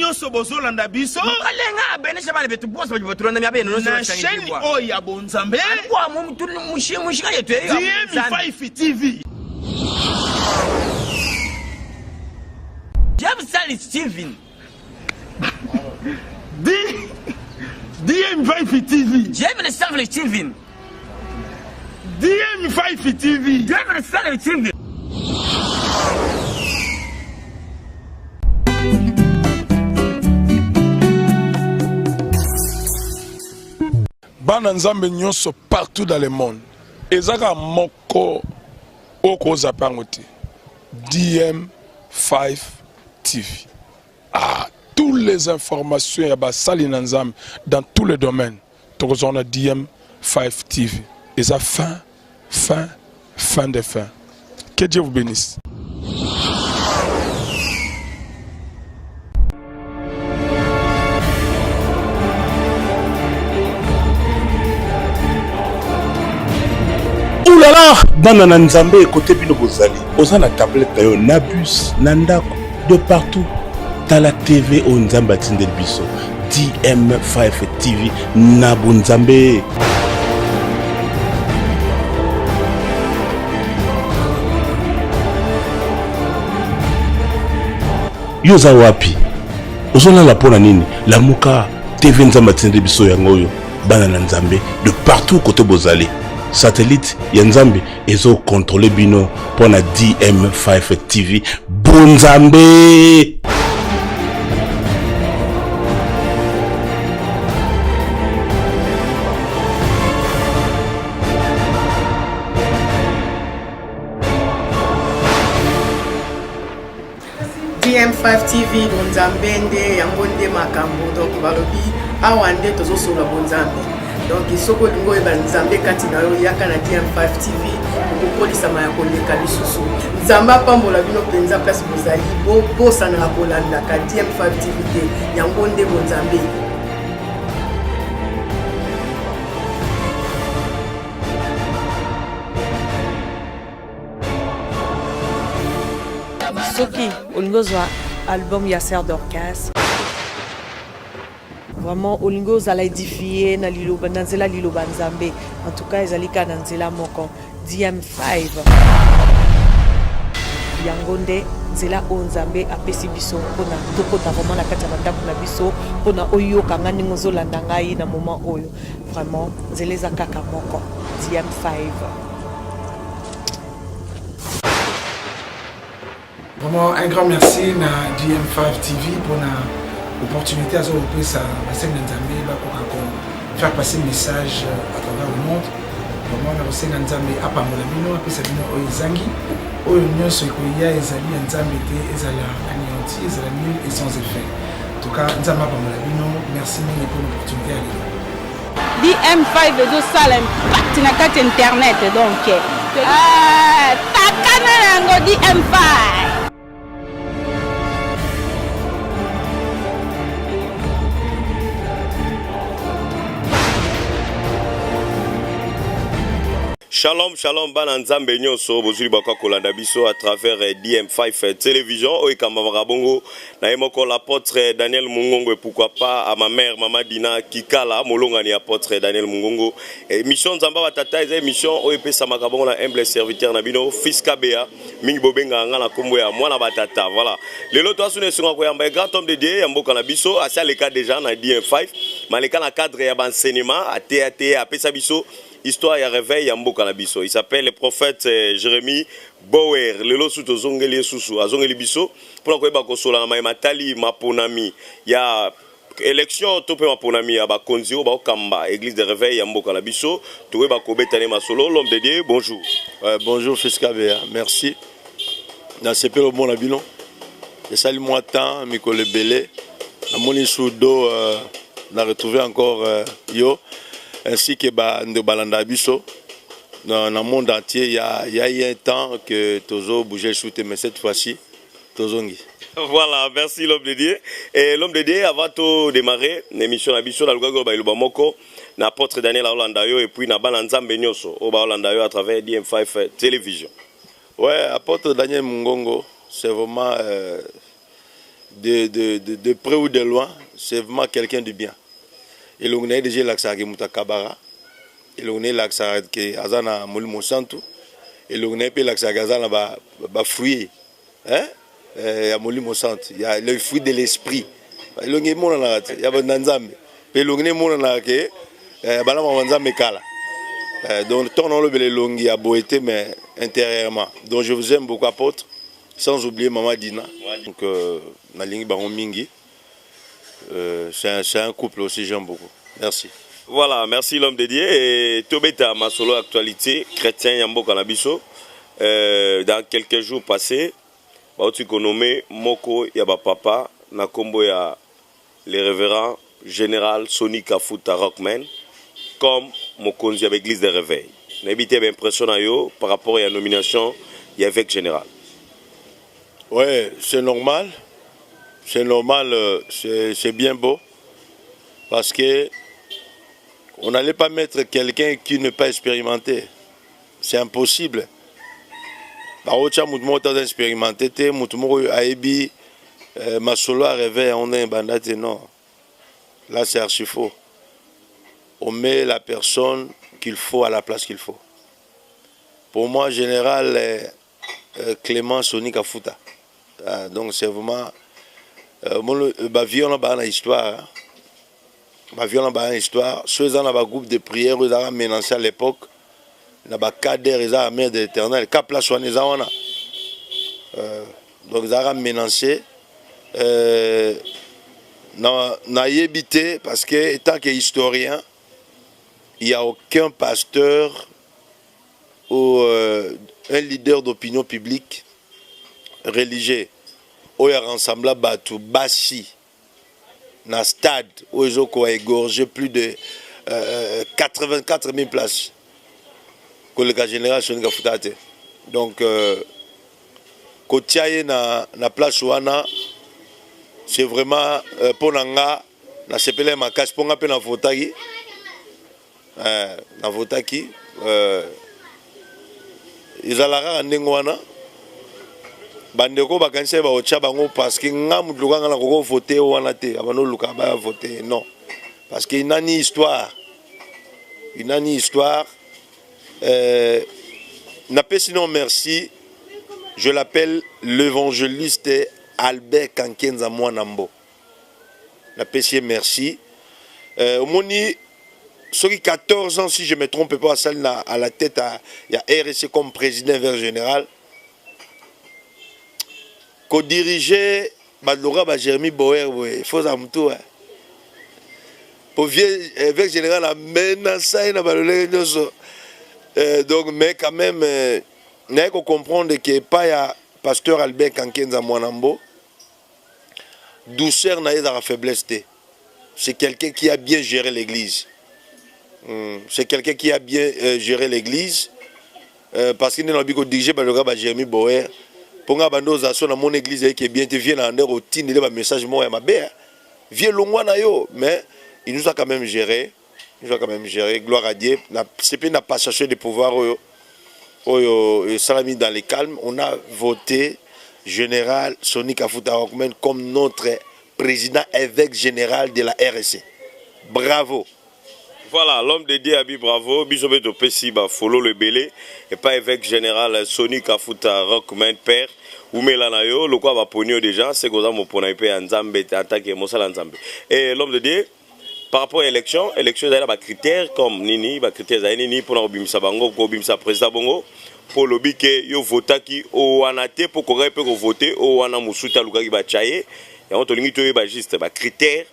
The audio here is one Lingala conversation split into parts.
nyonso bozolanda biso kalenga bene shabale betu boss ba botrona mya bene no na chaîne oya bonzambe kwa mtu mushika yetu hiyo DM5 TV. James Sally Steven DM5 TV. James Sally Steven DM5 TV. James Sally Steven. Bana nzambe nyonso partout dans le monde. Ezaka moko oko zapangote. DM5 TV. Ah, toutes les informations ya ba sali na nzambe dans tous les domaines. Tokozona DM5 TV. Eza fin de fin. Que Dieu vous bénisse. Oulala, banana nzambe côté bino bozali. Oza na tablette yo na bus, na ndako, de partout. Tala TV o nzambe atindel biso. DM5 TV na bunzambe. Yoza wapi? Ozona la pona nini? La muka TV nzambe atindel biso yangoyo. Banana nzambe de partout côté bozali. Satellite Yanzambe ezo contrôler bino pour la DM5 TV Bonzambe. DM5 TV Bonzambe nde yangonde makambo donc balobi awande tozo solo Bonzambe. Donc isoko lingo eba nzambe kati na yo yaka na DM5 TV kokolisa maya koleka lisusu nzamba pambola bino penza place bozali bosa na kolanda ka DM5 TV te yango nde bonzambe. Soki olingozwa album ya Serre d'Orchestre. Vraiment olingo zala édifié na liloba nanzela liloba nzambe. En tout cas ezalika nanzela moko DM5 yangonde nzela o nzambe apesi biso pona tokota vraiment na kati ya bandako na biso pona oyoka ngani ngozolanda ngai na moment oyo vraiment nzeleza kaka moko DM5. Vraiment un grand merci na DM5 TV pour la opportunité à ce que ça faire passer le message à travers le monde. Vraiment on a aussi Nzambe à Pamolamino après ça vient au Izangi au union ce qu'il y a Ezali Nzambe te Ezala anéanti Ezala nul et sans effet. En tout cas Nzambe à Pamolamino merci pour l'opportunité à l'aider. DM5 de Salem parti na carte internet donc takana nango DM5. Shalom, shalom, bana nzambe nyonso bozuli baka kolanda biso à travers DM5 télévision oikamama bongo na yemoko l'apôtre Daniel Mungongo et pourquoi pas à ma mère Mama Dina Kikala molonga ni apôtre Daniel Mungongo et mission nzamba batata eza mission oyepe samaka bongo na humble serviteur na bino fils Kabea mingi bobenga nga na kombo ya mwana batata voilà lelo to asune songa ko yamba grand homme de Dieu ya mboka na biso asa le cas déjà na DM5 maleka na cadre ya enseignement à TAT apesa biso histoire ya réveil ya mboka na biso. Il s'appelle le prophète Jérémie Bower. Lelo suto zongeli susu azongeli biso pour ko ba kosola na matali maponami ya élection to pe maponami ya ba konzio ba okamba église de réveil ya mboka na biso to ba ko betane masolo l'homme de Dieu bonjour. Bonjour fils Kabea, merci. Na sepel au bon abino. Et salut moi temps Mikole Belé. Na moni soudo na retrouver encore yo ainsi que de Balanda Biso. Dans le monde entier, il y a eu un temps que Tozo bougeait shooter, mais cette fois-ci, Tozongi. Voilà, merci l'homme de Dieu. Et l'homme de Dieu, avant de démarrer l'émission Abisso, dans le Gago Baïluba Moko, n'apôtre Daniel Aolandayo et puis Naban Nzambe Nyoso, au Baolandayo à travers DM5 télévision. Ouais, apôtre Daniel Mungongo, c'est vraiment de près ou de loin, c'est vraiment quelqu'un de bien. Et l'on a déjà l'accès à Muta Kabara, et l'on a l'accès à Azana Molimo Santo, et l'on a l'accès à Azana fruit, hein, à Molimo Santo. Il y a le fruit de l'esprit. Il y a Nanzambe. Et l'on a mon que Balam Kala. Donc, ton nom le longi a beau été, mais intérieurement. Donc, je vous aime beaucoup, apôtre. Sans oublier Maman Dina. Donc, Nalingi Baron Mingi. C'est un couple aussi, j'aime beaucoup. Merci. Voilà, merci l'homme dédié. Et Tobeta, ma solo actualité, chrétien Yambo Kanabiso. Dans quelques jours passés, tu as nommé Moko Yaba Papa, Nakombo ya le révérend général Sonny Kafuta Rockman, comme Mokonzi avec l'église de réveil. N'habitez pas impression par rapport à la nomination de l'évêque général. Oui, c'est normal. C'est normal, c'est bien beau. Parce que on n'allait pas mettre quelqu'un qui n'est pas expérimenté. C'est impossible. Par contre, on a expérimenté, on a ébi, ma solo à réveil, on a un bandat, non. Là, c'est archi faux. On met la personne qu'il faut à la place qu'il faut. Pour moi, général Clément Sonny Kafuta. Donc, c'est vraiment. Ma vie, on a une histoire. Ma vie, on a une histoire. Ceux qui ont un groupe de prière, ils ont menacé à l'époque. Ils ont un cadre, ils ont la mère de l'éternel. Cap la soigne, ils ont. Donc, ils ont menacé. N'a évité parce que, étant qu'historien, il n'y a aucun pasteur ou un leader d'opinion publique religieux où il y a rassemblé Batou Bassi dans le stade où ils ont égorgé plus de 84 000 places que le cas général Sonny Kafuta. Donc, quand il y a une place où c'est vraiment pour Nanga, na sepele makas pour ngape na votaki, na votaki, izalara ndengwana, bandeko bakanise ba ocha bango parce que nga mutluka nga na koko voter wana te, abano luka ba voter non, parce que il n'a ni histoire, n'a pas sinon merci, je l'appelle l'évangéliste Albert Kankenza Mwanambo. La PC, merci. Au Moni, sur 14 ans, si je ne me trompe pas, à la tête, il y a RSC comme président vers général. Qu'on dirigeait, Badlora, Jérémy Boer, il faut ça me tout. Pour vers général, a menacé, donc, mais quand même, il faut comprendre qu'il n'y a pas pasteur Albert Kankenza Mwanambo. Douceur n'a pas de faiblesse. C'est quelqu'un qui a bien géré l'église. C'est quelqu'un qui a bien géré l'église. Parce qu'il n'a pas dirigé par le gars Jérémy Boer. Pour nga bando za so na mon église qui est bien te vient en heure routine le message moi ya mabe. Viens longwa na yo mais il nous a quand même géré. Gloire à Dieu. C'est pas n'a pas cherché de pouvoir salami dans les calmes. On a voté général Sonny Kafuta Rockman comme notre président évêque général de la RSC. Bravo. Voilà, l'homme de Dieu a dit bravo. Bisobe to pesi ba follow le belé et pas évêque général Sonny Kafuta Rockman père ou melanayo le quoi va ponio déjà c'est que ça mo pona pe nzambe attaquer mosala nzambe. Et l'homme de Dieu par rapport à l'élection il ba critères comme nini ba critères za nini pour obimisa bango ko obimisa président bongo pour le bique yo votaki o anate pour qu'on peut voter o ana musuta lukaki ba chaye et on tolingi to ba juste ba critères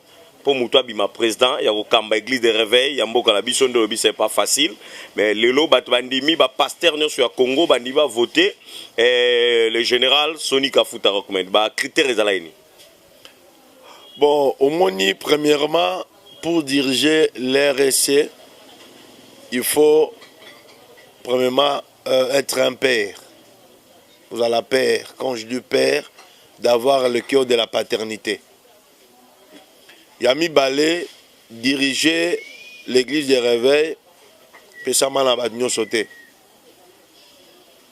pour muto bima président ya ko kamba église de réveil ya mboka la biso ndo bi c'est pas facile mais lelo bat bandimi ba pasteur no sur Congo bandi ba voter le général Sonny Kafuta Rockman ba critères ezalaini. Bon, au moni premièrement pour diriger l'RSC il faut premièrement être un père. Vous avez la père, quand je dis père, d'avoir le cœur de la paternité. Yami Balé diriger l'église des réveils, pésamment la batnion sauté.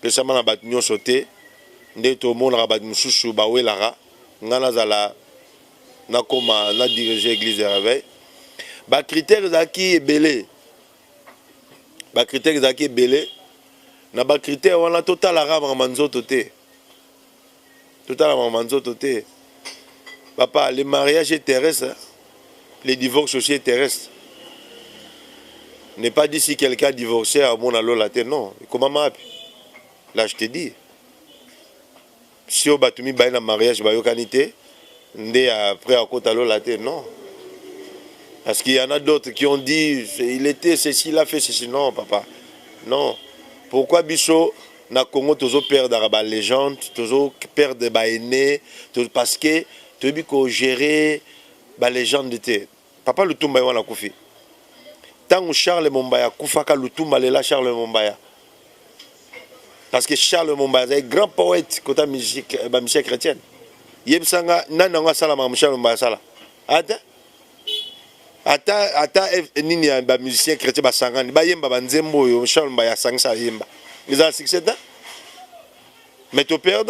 Pésamment la batnion sauté, n'est au monde la batnion sous baoué lara, ngana zala na koma na diriger église de réveil ba critères zaki belé ba critères zaki belé na ba critères wana total araba manzoto te total manzoto te papa le mariage terrestre les divorces aussi terrestres n'est pas dit si quelqu'un a divorcé à mon allo la terre non comment m'a là je te dis si on batumi ba na mariage ba yokanité ndé après à côté allo la terre non parce qu'il y en a d'autres qui ont dit il était ceci il a fait ceci non papa non pourquoi biso na Congo toujours perdre la légende toujours perdre ba aîné parce que tu veux qu'on gérer ba légende était papa Lutumba wana kufi tant Charles Mombaya kufaka Lutumba lela Charles Mombaya parce que Charles Mombaya est grand poète côté musique ba musique chrétienne yebsanga nananga sala ma Charles Mombaya sala ata nini ya ba musicien chrétien ba sangani ba yemba ba nzembo yo Charles Mombaya sangsa yemba ils ont succès là mais tu perds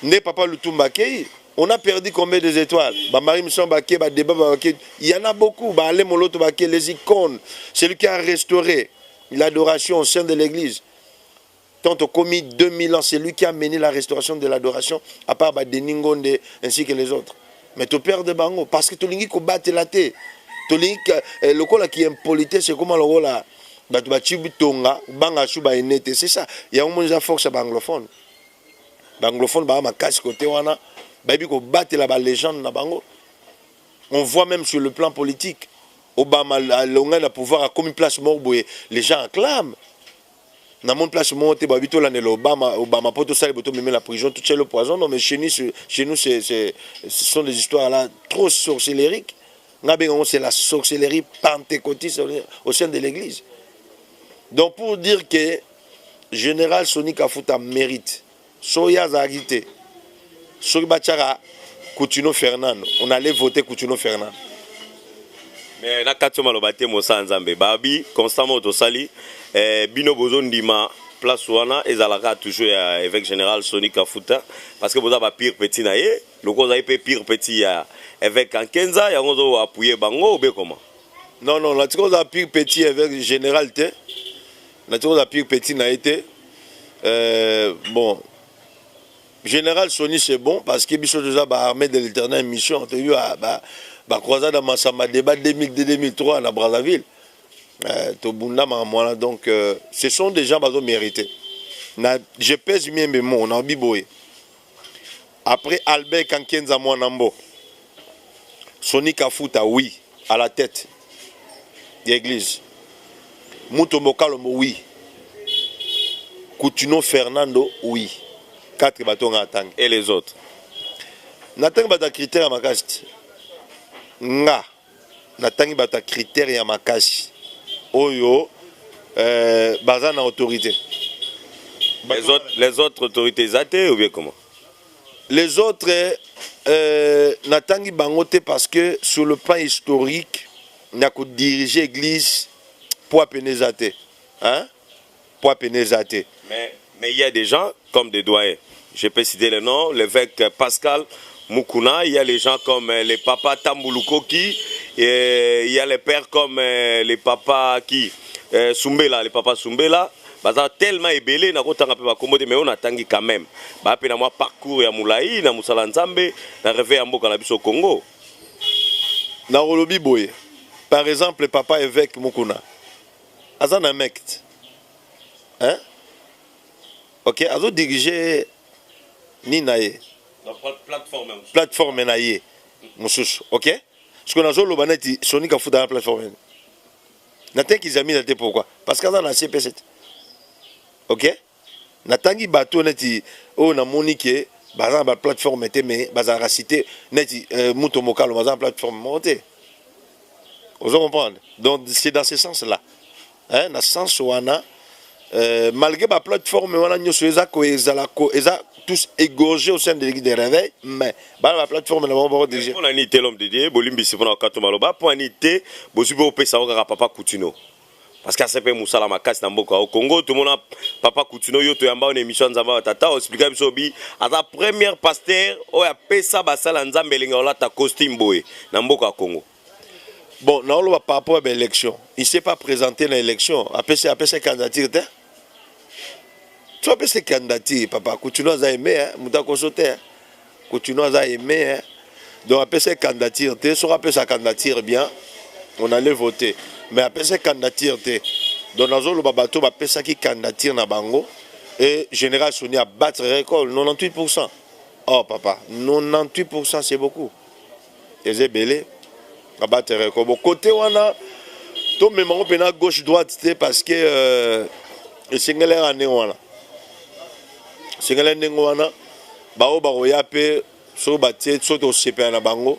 né papa Lutumba kei on a perdu combien des étoiles ba Marie Mission Baké ba débat Baké il y en a beaucoup ba Ale Moloto Baké les icônes celui qui a restauré l'adoration au sein de l'église tant au commis 2000 ans c'est lui qui a mené la restauration de l'adoration à part ba Deningonde ainsi que les autres mais tu perds de bango parce que tu lingi ko battre la tête tu lingi le cola qui est impolité c'est comment le cola ba tu ba chibitonga banga shuba enete c'est ça il y a un monde force anglophone l'anglophone ba ma casse côté wana baby ko battre la légende na bango on voit même sur le plan politique Obama l'onga na pouvoir a comme une place morboé les gens acclament na mon place monté ba bito la ne Obama poto sale boto même la prison tout c'est le poison non mais chez nous ce sont des histoires là trop sorcellériques c'est la sorcellerie pentecôtiste au sein de l'église donc pour dire que général Soni Kafuta mérite soya zagité Soki Bachara Coutinho Fernando on allait voter Coutinho Fernando mais na katoma lo baté mo sanzambe babi constamment to sali bino bozondima place wana ezalaka toujours avec général Soni Kafuta parce que boza ba pire petit na ye loko za pe pire petit ya avec Ankenza ya ngozo appuyer bango ou be comment non la tiko za pire petit avec général té la tiko za pire petit na été bon général Soni c'est bon parce que biso déjà ba armée de l'éternel mission tu vu ba croisade à Massamba débat 2002-2003 à Brazzaville to bunda ma donc ce sont des gens qui ont mérité je pèse bien mes mots on a biboé après Albert Kankenza Mwanambo Soni Kafuta oui à la tête de l'église Muto Mokalomo oui Coutinho Fernando oui 4 bâtons à tang et les autres natang bata critère à makasti nga natang bata critère ya makasi oyo bazana autorité les autres autorités athées ou bien comment les autres natangi bangote parce que sur le plan historique n'a que diriger l'église pour pénézater hein pour pénézater mais il y a des gens comme des doyens. Je peux citer les noms, l'évêque Pascal Mukuna, il y a les gens comme les papas Tambulukoki, il y a les pères comme les papas qui Sumbela, les papas Sumbela, baza tellement ébélé na kotanga pe ba komode mais on atangi quand même. Ba pe na moi parcours ya Moulaï na Musala Nzambe na réveil ya mboka na biso Congo. Na rolobi boye. Par exemple, le papa évêque Mukuna. Azana mect. Hein? Ok, azo diriger ni naye. Plateforme naye. Moussous, ok? Ce qu'on a zo lo baneti Soni Kafuta la plateforme. N'attend qu'ils aient mis la pourquoi? Parce qu'azana na CP7. Ok? Natangi bateau neti o na monique bazan ba plateforme était mais bazan cité neti muto mokalo bazan plateforme monté. Vous comprenez? Donc c'est dans ce sens-là. Hein, dans ce sens où on a malgré la plateforme, on a tous égorgés au sein de l'église des réveils, mais la plateforme, on a déjà. On a été l'homme de Dieu, Bolimbi, c'est pour nous pour unité, Bosibo Pesa, Papa Coutinho. parce que c'est musala makasi na mboka au Congo tout le monde papa Coutinho yo to yamba on émission nzamba tata expliquer biso bi à la première pasteur o ya pesa basala nzambe linga ola ta costume boy na mboka Congo. Bon, non, on va par rapport à l'élection. Il ne s'est pas présenté dans l'élection. Après ses candidatures, tu as ses candidatures, papa. Coutinho a aimé, hein. Moutako sauté, hein. Coutinho a aimé, hein. Donc après ses candidatures, si on appelle sa candidature bien, on allait voter. Mais après ses candidatures, donc dans le bateau, on appelle ça qui candidature na bango. Et Général Sony a battu le record, 98%. Oh papa, 98% c'est beaucoup. Et c'est belé. Bon, côté wana to même on peut gauche droite parce que le single année wana single année wana ba o ba yape so batie so to CP na bango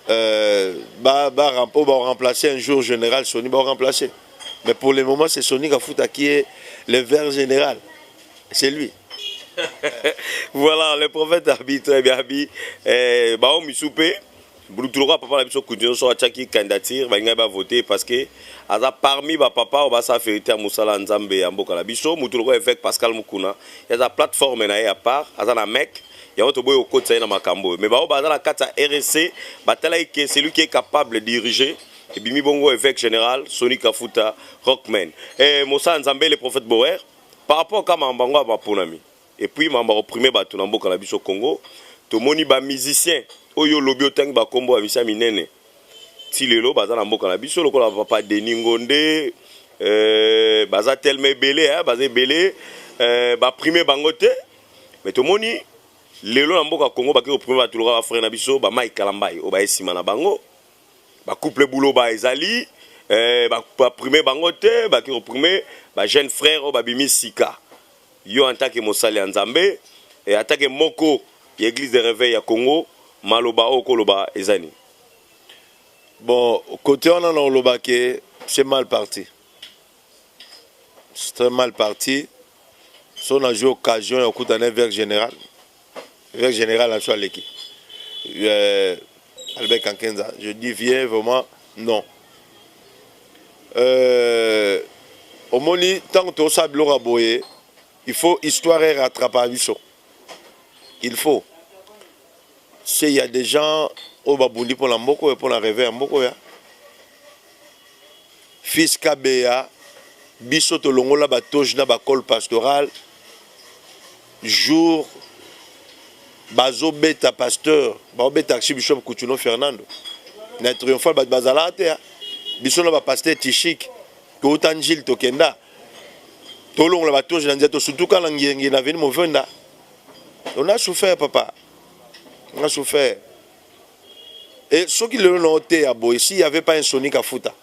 ba remplacer un jour Général Sony ba remplacer, mais pour le moment c'est Sony Kafuta qui est le vert général, c'est lui. Voilà le prophète arbitre très bien habillé ba o misoupe Boulutouloura papa la biso Coutinho so achaki candidature ba nga voter parce que aza parmi ba papa o ba sa vérité musala nzambe ya mboka la biso Mutouloura avec Pascal Mukuna ya za plateforme na ya part aza na mec ya auto boy okotsa na makambo mais ba o ba za la kata RSC batala que c'est lui qui est capable de diriger et bimi bongo évêque général Sony Kafuta Rockman et Moussa Nzambe le prophète Boer par rapport à mambango ba ponami et puis mamba opprimer ba na mboka la biso Congo to moni ba musicien oyo lobi otangi ba kombo ya misa minene ti lelo baza na mboka na biso lokola papa Denis Ngonde baza tellement belé hein baza belé ba primer bango te mais to moni lelo na mboka Congo ba ke primer ba tulora ba frère na biso ba Mike Kalambai o ba esima na bango ba couple boulot ba ezali ba primer bango te ba ke primer ba jeune frère o ba bimi sika yo en tant que mosali nzambe et en tant que moko l'église de réveil à Congo maloba o koloba ezani. Bon, côté on a loba que c'est mal parti. C'est très mal parti. Si on a joué occasion au coup d'un évêque général. Évêque général a choisi l'équipe. Albert Kankenza, je dis viens vraiment non. Au moni tant que ça blora boye, il faut histoire et rattrapage. Il faut. S'il y a des gens au Babundi pour la Mboko et pour la réveil en Mboko, fils Kabea, Bisoto Longola Batojna Bakol pastoral, jour Bazo Beta pasteur, Bazo Beta Archibishop Coutinho Fernando, na triomphal Bazalate, Bisono ba pasteur Tichik, Koutanjil Tokenda, Tolong la Batojna Nziato, surtout quand l'Angiengi n'a venu Movenda. On a souffert, papa. On a souffert. Et ceux qui le notaient à Boy, s'il n'y avait pas un Sony Kafuta,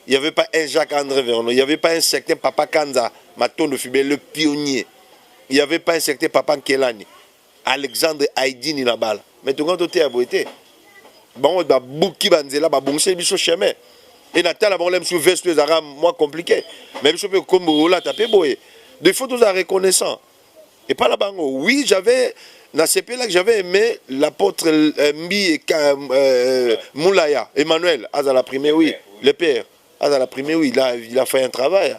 il n'y avait pas un Jacques-André Vernon, il n'y avait pas un certain Papa Kanza, Maton de Fubé, le pionnier, il n'y avait pas un certain Papa Kelani, Alexandre Haïdini Nabal. Mais tout le monde était à Boy. Bon, on a beaucoup de bon, c'est le chemin. Et Natal, on l'aime sous veste les Arabes, moins compliqué. Même si on peut comme là, taper Boy. Il faut tous la reconnaissance. Et pas la bango. Oui, j'avais, dans ces pays-là que j'avais aimé l'apôtre Mbi et Moulaya, Emmanuel, Azala Primé, oui, le père. Azala Primé, oui, il a fait un travail.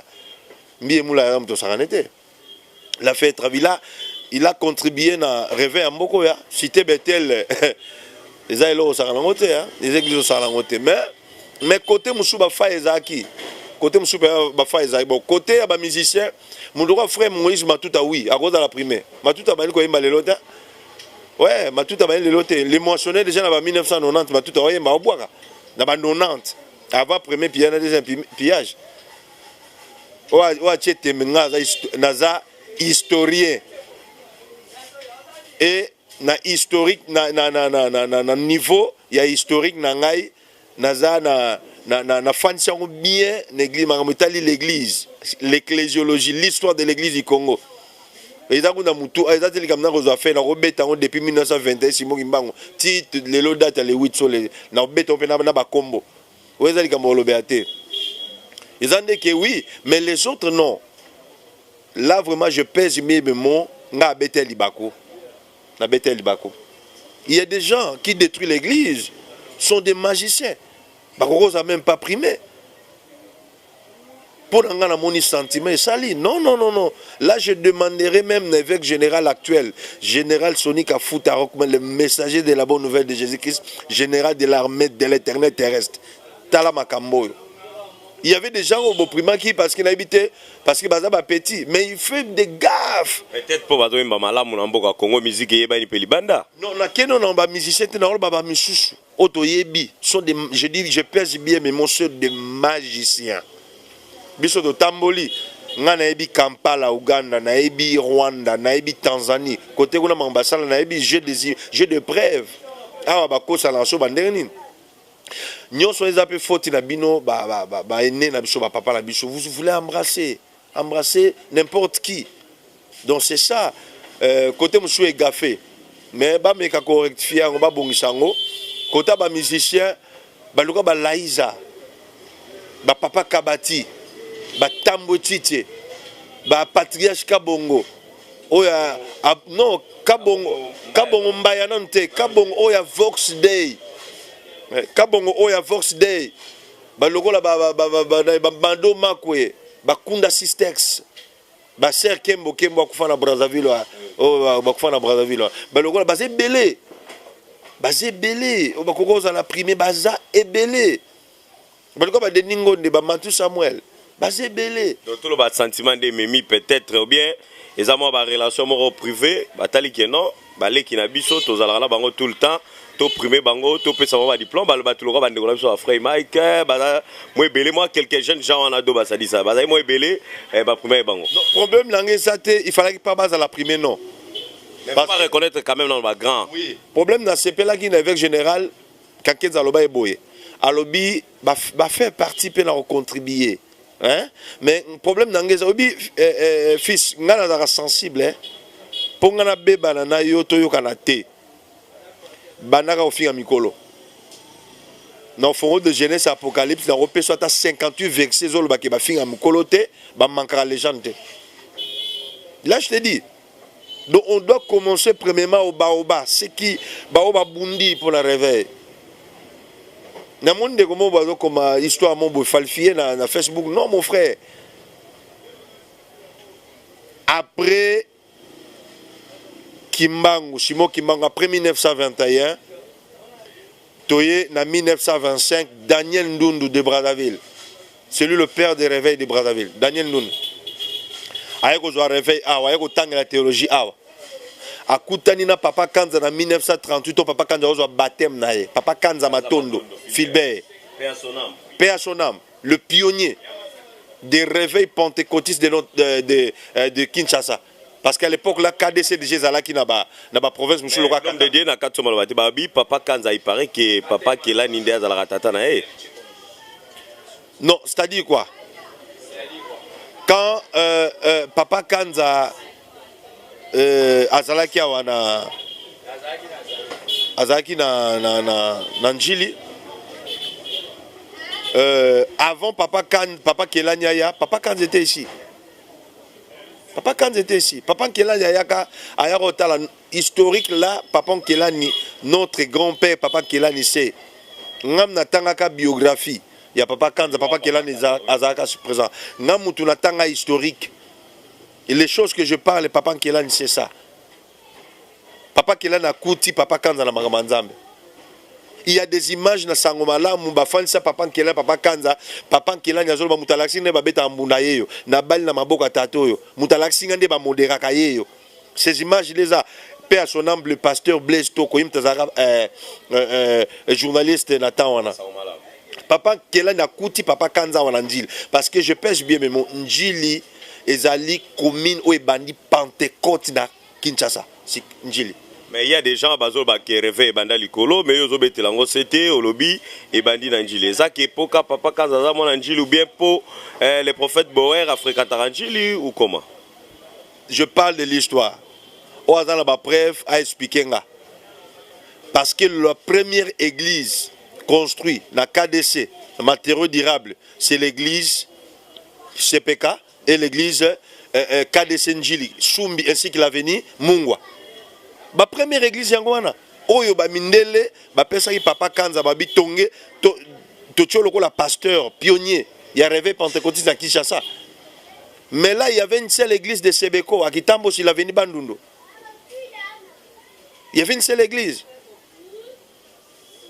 Mbi et Moulaya, il a fait un travail là, il a contribué à rêver en Mboko, cité Bethel, les aïlos au Sarangote, les églises au Sarangote. Mais côté Moussouba Faezaki, côté Moussouba Faezaki, bon, côté musicien, mon droit frère Moïse Matouta, oui, à cause de la primaire. Matouta m'a dit qu'il y a les lots. Ouais, Matouta m'a dit les lots. Les mentionnaires déjà en 1990, Matouta, oui, m'a boire. Dans 90, avant le premier pillage, deuxième pillage. Ouais, tu es naza historien. Et na historique, na niveau, il y a historique, na ngai, naza na fancy bien l'église, l'ecclésiologie, l'histoire de l'église du Congo. Et ça on a mutu, et ça c'est comme ça qu'on a fait, na robeta depuis 1921 Simon Kimbango. Ti les lots date les 8 sur les na robeta on peut na ba combo. Ouais ça comme on le béaté. Ils ont dit que oui, mais les autres non. Là vraiment je pèse mes mots, na bété libako. Na bété libako. Il y a des gens qui détruisent l'église, sont des magiciens. Barroso n'a même pas primé. pour un mon sentiment sali. Non, non, non, non. Là, je demanderai même l'évêque général actuel, général Sonic Afoutarok, le messager de la bonne nouvelle de Jésus-Christ, général de l'armée de l'éternel terrestre. Tala Makamboyo. Il y avait des gens au Boprimant qui, parce qu'il habitait, parce qu'il était petit, mais il fait des gaffes. Peut-être pour que Mamala Mounamboka Congo musique et Bani Pelibanda. Non, on a musicien, on a musicien. Otoyebi, sont des, je dis, je pèse bien, mais mon soeur des magiciens. Biso de Tamboli, Nanaebi Kampala, Ouganda, Naebi Rwanda, Naebi Tanzanie, côté où on a ambassade, Naebi jeu de preuves. Ah, bah, quoi ça l'a chaud, banderine. Nous sommes un peu faute na bino papa na biso. Vous voulez embrasser n'importe qui. Donc c'est ça. Côté monsieur est gaffé. Mais ba meka correctifier on ba bongisango. Côté ba musicien ba luka ba Laïza. Ba papa Kabati. Ba Tambo Tite. Ba Patriarche Kabongo. Oya non Kabongo mbaya nante Kabongo oya Vox Day. Kabongo oya Vox Day ba lokola ba bando makwe ba Kunda Sistex ba ser Kembo akufa na Brazzaville ba kufa na Brazzaville ba lokola ba zebele ba kokoza na primer baza ebele ba lokola ba Deningo de ba Mantu Samuel ba zebele donc tout le bas sentiment de mimi peut-être ou bien les amours ba relation moro privée ba tali que non ba leki na biso tozala na bango tout le temps to premier bango to pesa ba diplôme ba ba tuloko ba ndeko biso frère Mike ba moi belé moi quelques jeunes gens en ado ba ça dit ça ba moi belé ba premier bango non problème langé ça il fallait pas base à la primer non mais pas reconnaître quand même dans le grand oui problème dans CP là qui avec général quand zaloba eboye alobi ba faire partie pe na contribuer hein mais problème dans ça obi fils ngana da sensible hein pour ngana beba na yo to yo kana te banaka ofinga mikolo na fond de jeunesse apocalypse na repé soit à 58 versets zolo ba ke ba finga mikolo te ba manquera légende. Là je te dis donc on doit commencer premièrement au baoba ce qui baoba bundi pour la réveil na monde de comment bazo comme histoire mon beau falsifié na Facebook non mon frère après Kimbangu, Simon Kimbangu, après 1921, Toye, en 1925, Daniel Ndundu de Brazzaville. C'est lui le père des réveils de Brazzaville. Daniel Ndundu. Aïe, qu'on soit réveil, aïe, qu'on tang la théologie, aïe. A Koutanina, Papa Kanza, en 1938, Papa Kanza, on soit baptême, naïe. Papa Kanza Matondo, Philbert. Paix à son âme. Le pionnier des réveils pentecôtistes de Kinshasa. Parce qu'à l'époque, la KDC de Jézala qui n'a pas province, monsieur le roi comme de Dieu n'a qu'à babi papa Kanza il paraît que papa qui est là n'indé à la ratata na non, c'est-à-dire quoi? Quand papa Kanza azalaki awana azalaki na Njili avant papa Kelani Aya, papa Kanza était ici. Papa Kanza était ici. Papa Kelani Ayaka, Ayarota, historique là, Papa Kelani, notre grand-père, Papa Kelani, c'est. Ngam natangaka biographie. Il y a Papa Kanza, Papa Kelani Azaka présent. Ngam mutunatanga historique. Et les choses que je parle, Papa Kelani, c'est ça. Papa Kelani a kouti, Papa Kanza na Magamanzambe. Il y a des images na Sangomala, Mubafan, ça, Papa Kelani, Papa Kanza, Papa Kelani, Azol, Mutalaxi, ne babeta ambunaye, na bal na maboka tatoyo, Mutalaxi, ne ba moderakaye. Ces images, les a, paix à son âme, le pasteur Blaise Toko, journaliste Nathan Wana. Papa Kelani a kouti, Papa Kanza Wana Njili. Parce que je pêche bien, mais mon Njili, ezali commune ou bandi Pentecôte na Kinshasa, c'est Njili. Mais il y a des gens qui réveillent banda likolo mais ils ont bêté lango c'était au lobby et bandi nanjili ça qui poka papa kazaza mon nanjili ou bien pour les prophètes Boer Afrika Taranjili ou comment je parle de l'histoire au hasard la preuve à expliquer là parce que la première église construite na KDC matériaux durables c'est l'église CPK et l'église KDC Njili Sumbi ainsi que l'avenue Mungwa. Ma première église yangwana oyo ba mindele ba pesa ki papa Kanza ba bitonge to tio loko la pasteur pionnier Il y a réveil pentecôtiste à Kinshasa. Mais là, il y avait une seule église de Sebeko, à Kitambo, sur l'avenue Bandundu. Il y avait une seule église.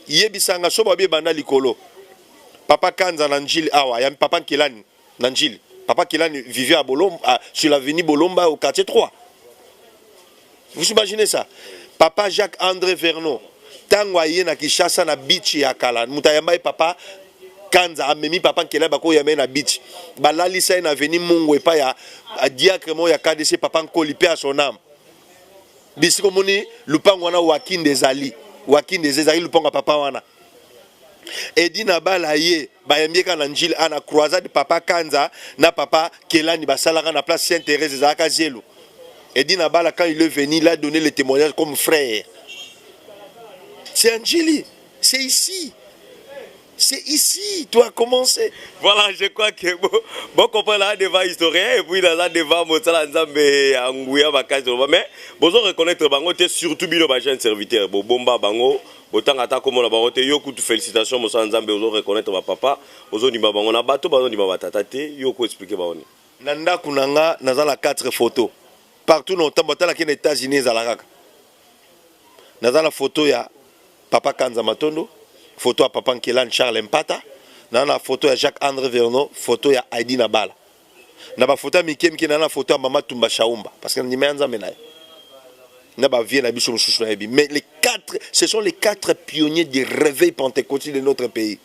Yebisanga sobabe banda likolo. Papa Kanza Nanjili awa, yam papa Kilani Nanjili. Papa Kilani vivait à Bolomba, sur l'avenue Bolomba au quartier 3. Vous imaginez ça? Papa Jacques-André Vernon. Tango aye na Kinshasa na beach ya kala. Mutayamba papa Kanza amemi papa Kilani bako yame na beach. Balali sa na avenue Mungu epa ya diacre mo ya KDC papa Nkoli pe à son âme. Bisiko moni lupango wana Wakin des Ali. Wakin des Ezali lupango papa wana. Edi na bala ye bayembieka na njili ana croisade papa Kanza na papa Kelani basalaka na place Sainte-Thérèse ezaka zelo. Edi na bala quand il est venu il a donné le témoignage comme frère. C'est Anjili, c'est ici. C'est ici, tu as commencé. Voilà, je crois que bon comprendre là devant historien et puis là devant Motala Nzambe Angouya Bakaj. Mais bon reconnaître bango t'es surtout bino ba jeune serviteur. Bon bomba bango, autant attaque comme la barote yo coup félicitations Motala Nzambe ozo reconnaître ba papa, ozo di ba bango na bato bazo di ba tatate, yo ko expliquer ba oni. Nanda kunanga nazala 4 photos. Partout dans temps botala ki na États-Unis za la kaka. Nazala photo ya papa Kanza Matondo. Photo à Papa Nkelan Charles Mpata. Nana photo à Jacques-André Vernon. Photo à Heidi Nabala. Naba photo à Mikem qui nana photo à Mama Tumba Chaoumba. Parce que n'y a pas de Naba vient à Bichou Mouchou. Mais les 4, ce sont les 4 pionniers du réveil pentecôtiste de notre pays.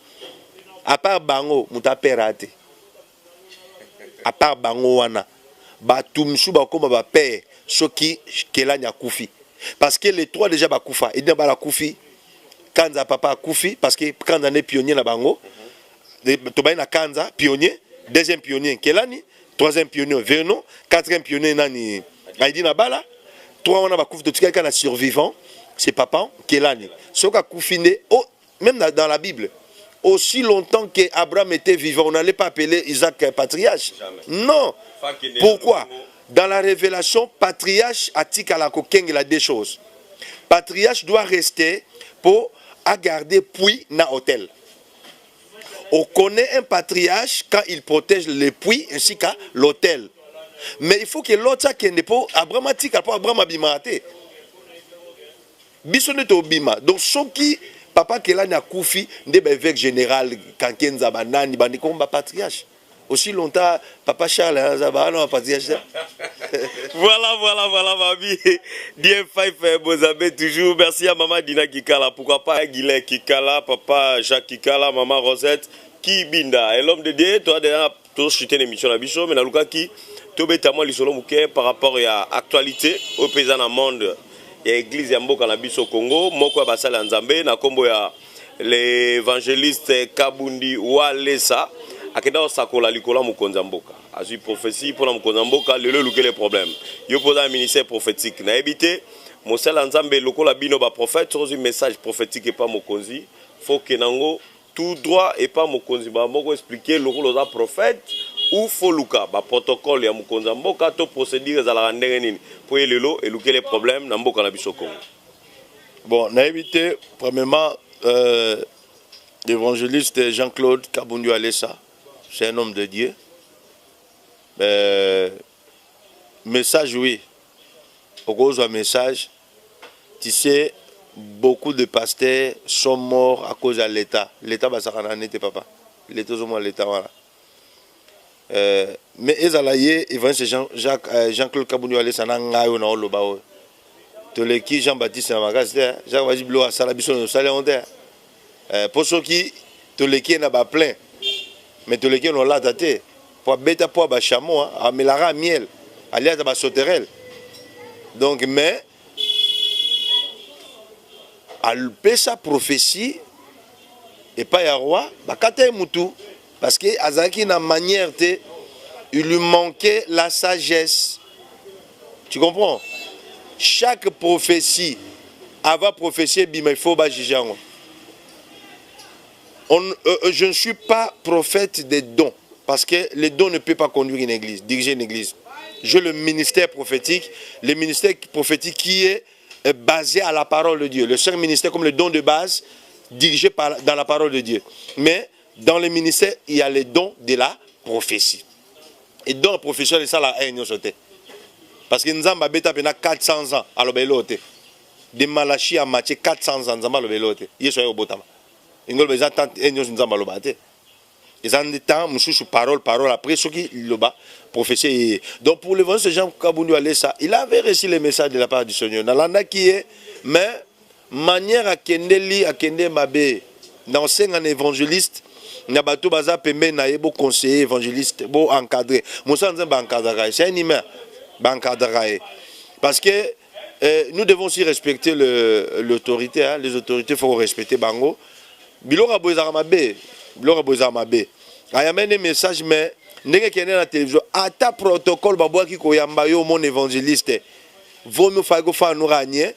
À part Bango, Mouta Perate. À part Bango Wana. Ba Tumchou Bakoma ba père. Choki Kelan Yakoufi. Parce que les 3 déjà Bakoufa. Et Nabala Koufi. Kanza papa Koufi parce que Kanza est pionnier na bango. Tobaina Kanza pionnier, deuxième pionnier Kelani, troisième pionnier Vernon, quatrième pionnier nani Aïdi Nabala. 3 on a Koufi de tout quelqu'un a survivant, c'est papa Kelani. Soka Koufi oh, même dans la Bible. Aussi longtemps que Abraham était vivant, on n'allait pas appeler Isaac patriarche. Non. Pourquoi? Dans la révélation, patriarche attique à la coquine, il a des choses. Patriarche doit rester pour à garder puits na hôtel. On connaît un patriarche quand il protège les puits ainsi qu'à l'hôtel. Mais il faut que l'autre qui n'est pas abramatique pour Abraham abimate. Bisonne to bima. Donc ce qui papa qui là na koufi de évêque général kankenza banani bandi komba patriarche. Aussi longtemps papa Charles Zabano patriarche. Voilà, mamie. DM5 Mozambique toujours. Merci à maman Dina Kikala. Pourquoi pas Guilain Kikala, papa Jacques Kikala, maman Rosette, qui binda. Et l'homme de Dieu, toi, déjà, tu as chuté l'émission à Bichot, mais dans le cas qui, tu as bêtement l'isolo mouké par rapport à l'actualité au pays dans le monde. Il y a l'église Yambo Cannabis au Congo, Moko Basala Nzambe, na Kombo ya l'évangéliste Kabundi Walesa. Akeda Sakola Likola Mukonzamboka. Azu prophétie pour la Mukonzamboka, le luke les problèmes. Yo pose un ministère prophétique. Na évité, Mosel Nzambe Lokola Bino ba prophète, sur un message prophétique et pas Mokonzi. Faut que Nango tout droit et pas Mokonzi. Ba moko expliquer le rôle de prophète ou faut luka. Ba protocole ya Mukonzamboka, to procédure za la ndengenini. Pour le lot et luke les problèmes, Namboka na biso Congo. Bon, na évité, premièrement, l'évangéliste Jean-Claude Kabundu Alessa. C'est un homme de Dieu. Message, oui. Au gros un message. Tu sais, beaucoup de pasteurs sont morts à cause de l'État. L'État, ça n'était pas. L'État, l'État, voilà. Mais Jean-Claude Kabundu Alessa n'a pas eu le bao. Tous les qui Jean-Baptiste Namagaz, Jean-Baptiste Blois, à Salabison, au Salé-Honter. Pour ceux qui, tous les qui n'ont pas plein. Mais tous les qui ont là daté pour bêta pour ba chameau à melara miel alias ba sauterelle. Donc mais al pesa prophétie et pas ya roi ba kate mutu parce que azaki na manière te il lui manquait la sagesse. Tu comprends? Chaque prophétie avant prophétie bima il faut ba juger. Je ne suis pas prophète des dons, parce que les dons ne peuvent pas conduire une église, diriger une église. J'ai le ministère prophétique qui est basé à la parole de Dieu. Le seul ministère comme le don de base, dirigé dans la parole de Dieu. Mais Dans le ministère, il y a les dons de la prophétie. Et dans la prophétie, c'est ça la haine. Parce que nous avons 400 ans à l'obélote. De Malachi à Matthieu, 400 ans à l'obélote. Il y a un botama. Il y a un temps nous avons l'obélote. Ils ont des temps, parole, après, ce qui est prophétie. Donc pour le vent, ce Jean Kaboundou Alessa, il avait reçu le message de la part du Seigneur. Dans l'année qui est, mais manière à Kendeli, à Kende Mabé, dans 5 ans évangéliste, Nabato Baza Pembe Naebo conseiller évangéliste, bon encadré. Moussa Nzemba encadré, c'est un humain, encadré. Parce que nous devons aussi respecter l'autorité, hein. Les autorités, il faut respecter Bango. Bilora Boizaramabe. Il y a un message, mais n'est qu'il y a dans la télévision. À ta protocole, qui koyamba yo mon évangéliste. Vaut mieux faire que nous ragner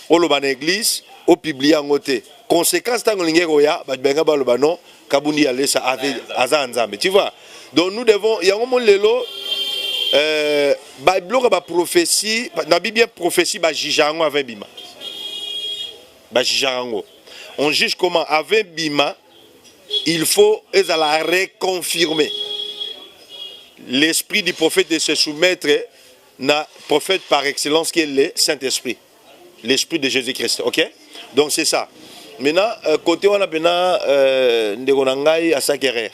au loban église, au publier en côté. Conséquence tant que l'ingé koya, benga ba lobano, kabundi aller ça avec azanzambe. Tu vois. Donc nous devons, il y a un moment lelo, Bible ba prophétie, na Bible prophétie ba jijango avec bima. Ba jijango. On juge comment avec bima. Il faut la reconfirmer. L'esprit du prophète de se soumettre na prophète par excellence qui est le Saint-Esprit. L'esprit de Jésus-Christ. Ok? Donc c'est ça. Maintenant, côté on a maintenant Ndegonangai à sa guerre.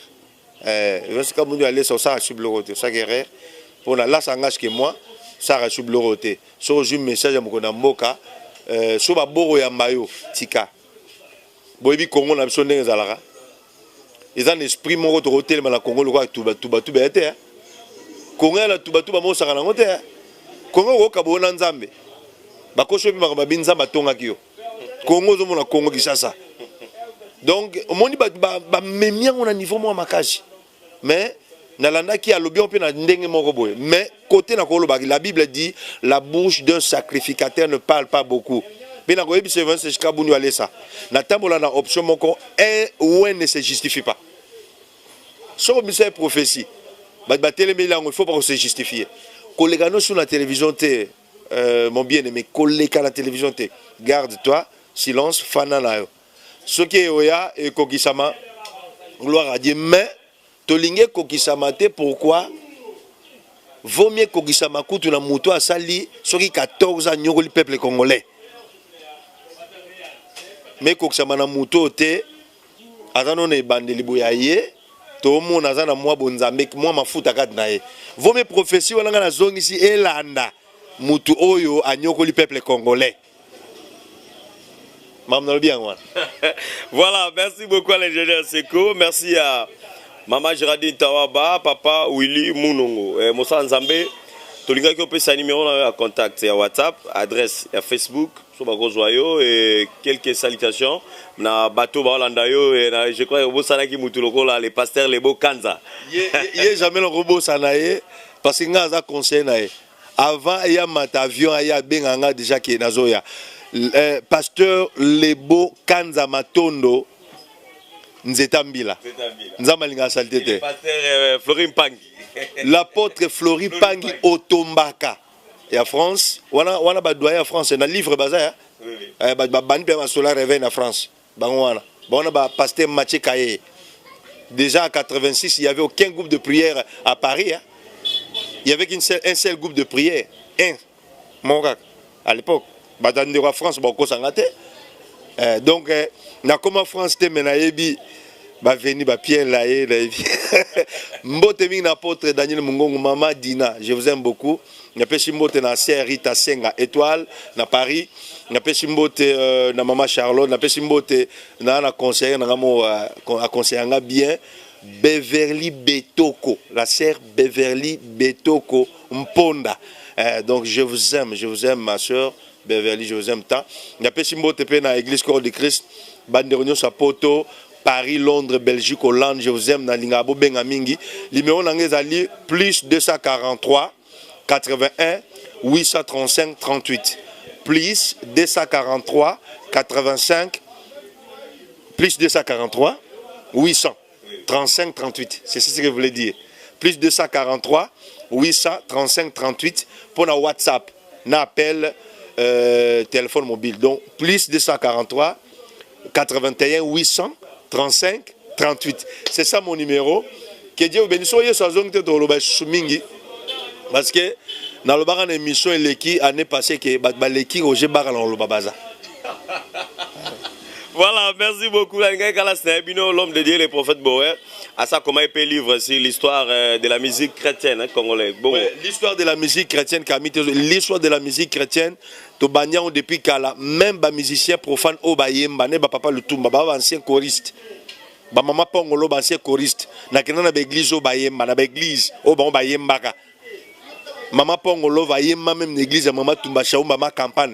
Je sais comment nous aller sur ça à subloroté. Sa guerre. Pour là, ça engage que moi, ça a subloroté. Sur un message à mon Moka, sur ma boro ya mayo, tika. Boyebi Congo n'a besoin d'un zalara. Ils ont un esprit mon retour hôtel mais la Congo le roi tout bête. Congo la tout mon sarana ngote. Congo ko kabona nzambe. Bakosho bi makaba binza batonga kiyo. Congo zo mona Congo kisasa. Donc omoni ba memia on a niveau moi makaji. Mais nalanda ki a lobi on peut na ndenge moko boye. Mais côté na kolo la Bible dit la bouche d'un sacrificateur ne parle pas beaucoup. Mais dans le c'est jusqu'à Bouni Alessa. Na tambola na option moko un ou un ne se justifie pas. Sur le prophétie, il faut pas se justifier. Collègues sur la télévision, mon bien-aimé, collègues à la télévision, garde-toi, silence, fananayo. Ce qui est oya et kokisama, gloire à Dieu. Mais tolingé kokisama te pourquoi? Vaut mieux kokisama koutu na muto a sali, ce qui 14 ans le peuple congolais. Mais kokisama na muto te, azano ne bandeli boyaye. Tout le monde a moi bonzambe moi ma futa kat nae. Vos mes prophéties on a na zone ici elanda mutu oyo anyoko li peuple congolais. Maman bien moi. Voilà, merci beaucoup à l'ingénieur Seko, merci à Maman Géraldine Tawaba, Papa Willy Mounongo. Moussa Nzambe, tolinga qui peut sa numéro à contact à WhatsApp, adresse à Facebook. Et quelques salutations na bateau baolandayo et je crois que bosana ki mutuloko là les pasteurs les beaux kanza il jamais le robot sanaye parce que ngaza conseil nae avant il y a matavion il y a benganga déjà qui nazoya pasteur les beaux kanza matondo nzetambila nzamalinga saleté pasteur Florine Pangi l'apôtre Florine Pangi Otombaka. Et en France, on a doyen en France, on a livre bazar. En France. On a pasteur Mathieu Kaye. Déjà en 86, il n'y avait aucun groupe de prière à Paris. Il y avait un seul groupe de prière. Mon gars, à l'époque. Dans France, donc, comment France était menaïbi. Pierre Laye, Mbotemi n'apôtre Daniel Mungongo, Maman Dina, je vous aime beaucoup. N'a pas Chimbote na sœur Rita Senga Étoile na Paris. N'a pas Chimbote na Maman Charlotte. N'a pas Chimbote na conseiller na ngamo a conseiller bien. Beverly Betoko, la sœur Beverly Betoko Mponda. Donc je vous aime ma sœur Beverly, je vous aime tant. N'a pas Chimbote pe na Église Corps de Christ. Bande de réunion sa poto. Paris, Londres, Belgique, Hollande, je vous aime na Lingabo Bengamingi. Numéro n'angezali plus 243 81 835 38. Plus 243 85 plus 243 835 38. C'est ce que je voulais dire. Plus 243 835 38 pour la WhatsApp, n'appel téléphone mobile. Donc plus 243 81 835 38. C'est ça mon numéro. Que Dieu vous bénisse. Soyez sur la zone de Doloba Mingi. Parce que dans le bar, émission et année passée, que l'équipe au Gébar dans le Babaza. Voilà, merci beaucoup. L'homme de Dieu, le prophète Boer. À ça, comment il peut livre sur l'histoire de la musique chrétienne congolaise. Bon. Ouais, l'histoire de la musique chrétienne, l'histoire de la musique chrétienne, to banyan depuis kala, même les musiciens profanes au bayemba, ne papa le tout, baba ancien choriste. Ba maman pongolo ancien choriste. Na kenana ba église au bayemba, na ba église au bon bayemba ka. Maman Pongolo va y même l'église maman Tumbachaou maman campagne.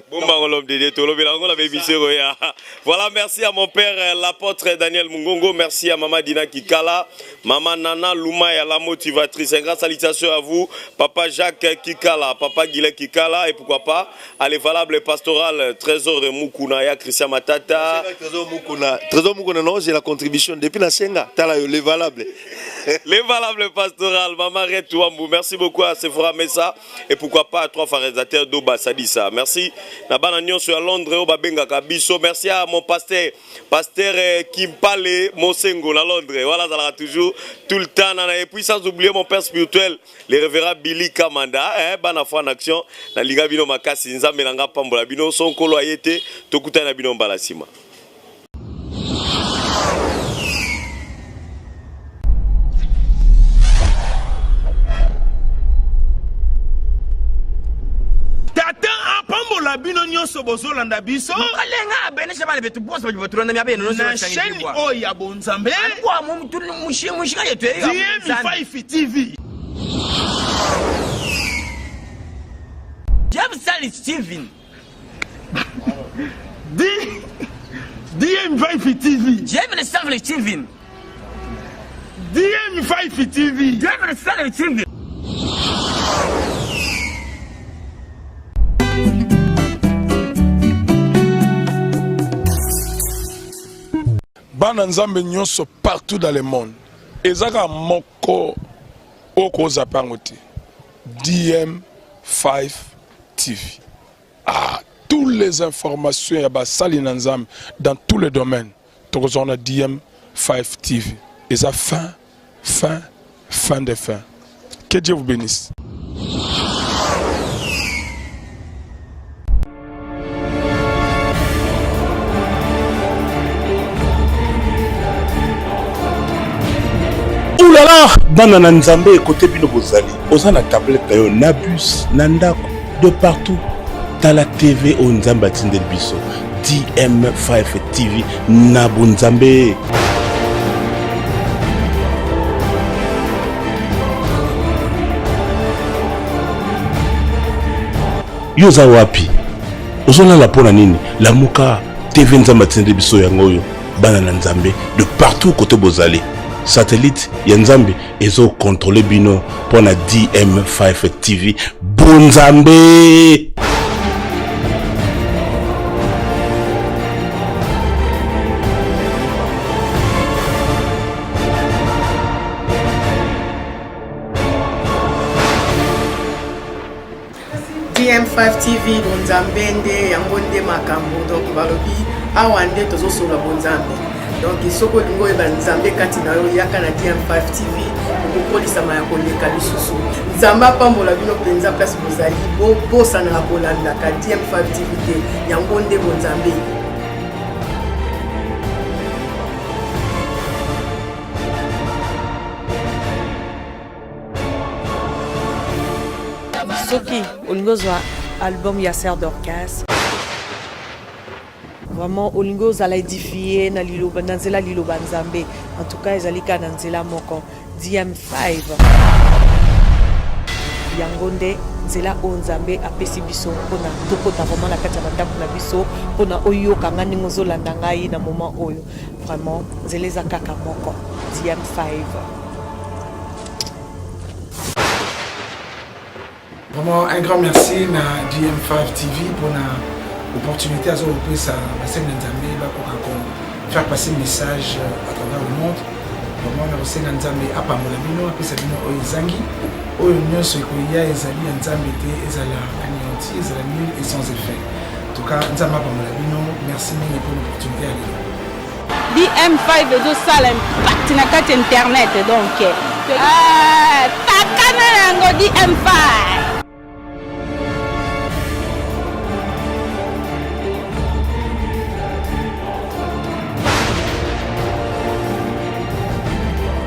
Voilà, merci à mon père l'apôtre Daniel Mungongo, merci à maman Dina Kikala, maman Nana Loumaya la motivatrice. Un grand salutation à vous, papa Jacques Kikala, papa Guillet Kikala et pourquoi pas à l'valable pastoral Trésor de Moukouna, Christian Matata. Trésor Moukouna, non, j'ai la contribution depuis la Senga, t'as les valables. Les valables pastoral, maman Retouambou, merci beaucoup à Sephora Messa. Et pourquoi pas à trois pharisateurs d'Oba Sadissa. Merci. Nabananion sur Londres, Oba Benga Kabiso. Merci à mon pasteur Kimpale Mosengo à Londres. Voilà, ça sera toujours tout le temps. Et puis sans oublier mon père spirituel, le révérend Billy Kamanda. Bana foi en action. Na liga bino makasi nzambe nanga pambola bino son kolo ayete tokuta na bino balasima. La bino nyonso bozolanda biso alenga bene shabale betu boss ba botrona mya bene no na chaîne o ya bonzambe kwa mtu mushika yetu ya DM5 TV James Sally Steven DM5 TV James Sally Steven DM5 TV James Sally Steven Bana nzambe nyonso partout dans le monde. Ezaka moko oko zapangoti. DM5 TV. Toutes les informations ya ba sali na nzambe dans tous les domaines. Tokozona DM5 TV. Eza fin de fin. Que Dieu vous bénisse. Oulala, banana nzambe côté bino bozali. Oza na tablette yo na bus, na ndako, de partout. T'as la TV au nzamba tindel biso. DM5 TV na bunzambe. Yoza wapi? Ozona la pona nini? La muka TV nzamba tindel biso yangoyo. Banana nzambe de partout côté bozali. Satellite Yanzambi ezo contrôler bino pour la DM5 TV Bonzambe. DM5 TV Bonzambe nde yango nde makambo donc balobi awa nde tozosola Bonzambe. Donc isoko lingo eba nzambe kati na yo yaka na DM5 TV okolisa ma ya koleka lisusu nzamba pambola bino penza place bozali bosa na kolanda ka DM5 TV te yango nde Bonzambe. Soki olingo zwa album ya Serre d'Orcas. Vraiment olingo zala édifié na liloba na nzela liloba nzambe. En tout cas ezalika na nzela moko DM5 yangonde nzela o nzambe apesi biso pona tokota vraiment na kati ya bandako na biso pona oyo kanga ningo zolanda ngai na moment oyo vraiment nzeleza kaka moko DM5. Vraiment un grand merci à DM5 TV pour l'opportunité à faire passer le message à travers le monde. Vraiment on a aussi Nzambe apamolabino apesa bino oyizangi oyo nyonso ekoya ezali Nzambe te ezala anéanti ezala nul et sans effet. En tout cas Nzambe apamolabino merci pour l'opportunité à dm5 ezosala impact na kati internet donc takana yango dm5